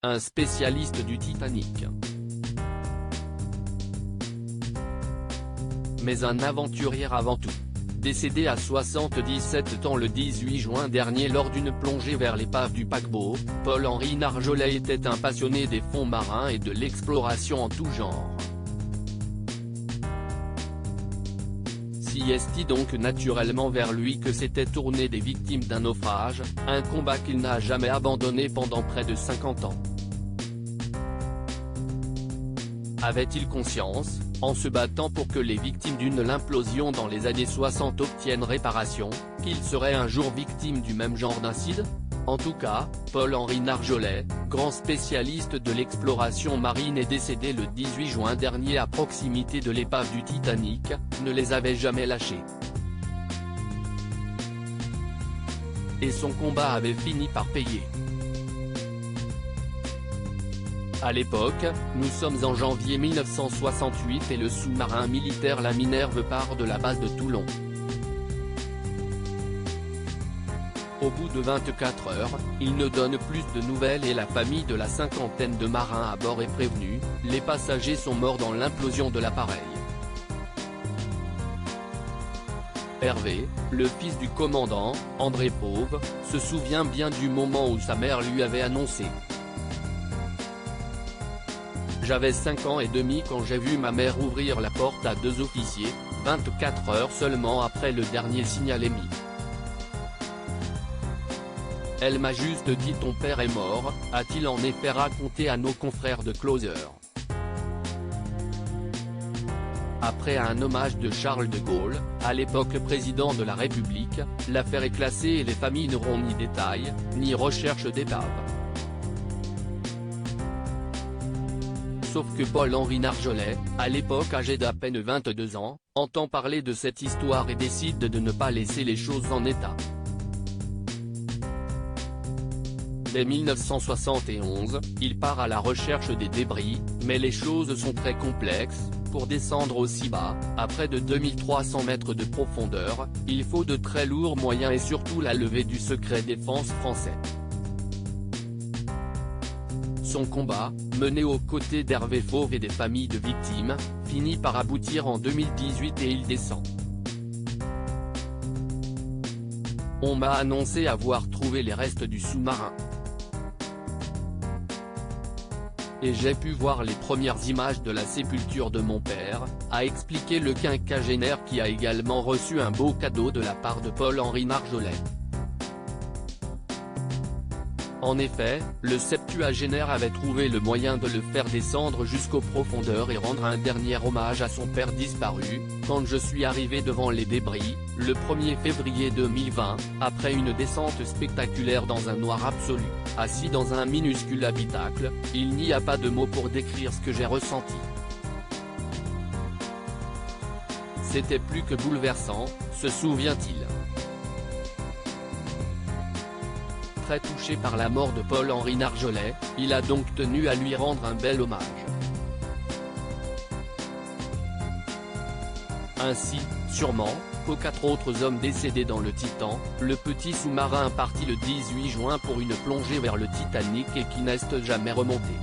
un spécialiste du Titanic. Mais un aventurier avant tout. Décédé à 77 ans le 18 juin dernier lors d'une plongée vers l'épave du paquebot, Paul-Henri Nargeolet était un passionné des fonds marins et de l'exploration en tout genre. Si est donc naturellement vers lui que s'étaient tournées des victimes d'un naufrage, un combat qu'il n'a jamais abandonné pendant près de 50 ans. Avait-il conscience, en se battant pour que les victimes d'une l'implosion dans les années 60 obtiennent réparation, qu'il serait un jour victime du même genre d'incident? En tout cas, Paul-Henri Nargeolet, grand spécialiste de l'exploration marine et décédé le 18 juin dernier à proximité de l'épave du Titanic, ne les avait jamais lâchés. Et son combat avait fini par payer. À l'époque, nous sommes en janvier 1968 et le sous-marin militaire la Minerve part de la base de Toulon. Au bout de 24 heures, il ne donne plus de nouvelles et la famille de la cinquantaine de marins à bord est prévenue, les passagers sont morts dans l'implosion de l'appareil. Hervé, le fils du commandant, André Fauve, se souvient bien du moment où sa mère lui avait annoncé. J'avais 5 ans et demi quand j'ai vu ma mère ouvrir la porte à 2 officiers, 24 heures seulement après le dernier signal émis. Elle m'a juste dit ton père est mort, a-t-il en effet raconté à nos confrères de Closer. Après un hommage de Charles de Gaulle, à l'époque président de la République, l'affaire est classée et les familles n'auront ni détails, ni recherche d'épave. Sauf que Paul-Henri Nargeolet, à l'époque âgé d'à peine 22 ans, entend parler de cette histoire et décide de ne pas laisser les choses en état. Dès 1971, il part à la recherche des débris, mais les choses sont très complexes. Pour descendre aussi bas, à près de 2300 mètres de profondeur, il faut de très lourds moyens et surtout la levée du secret défense français. Son combat, mené aux côtés d'Hervé Fauve et des familles de victimes, finit par aboutir en 2018 et il descend. On m'a annoncé avoir trouvé les restes du sous-marin. Et j'ai pu voir les premières images de la sépulture de mon père, a expliqué le quinquagénaire qui a également reçu un beau cadeau de la part de Paul-Henri Nargeolet. En effet, le septuagénaire avait trouvé le moyen de le faire descendre jusqu'aux profondeurs et rendre un dernier hommage à son père disparu, quand je suis arrivé devant les débris, le 1er février 2020, après une descente spectaculaire dans un noir absolu, assis dans un minuscule habitacle, il n'y a pas de mots pour décrire ce que j'ai ressenti. C'était plus que bouleversant, se souvient-il. Très touché par la mort de Paul-Henri Nargeolet, il a donc tenu à lui rendre un bel hommage. Ainsi, sûrement, qu'aux 4 autres hommes décédés dans le Titan, le petit sous-marin parti le 18 juin pour une plongée vers le Titanic et qui n'est jamais remonté.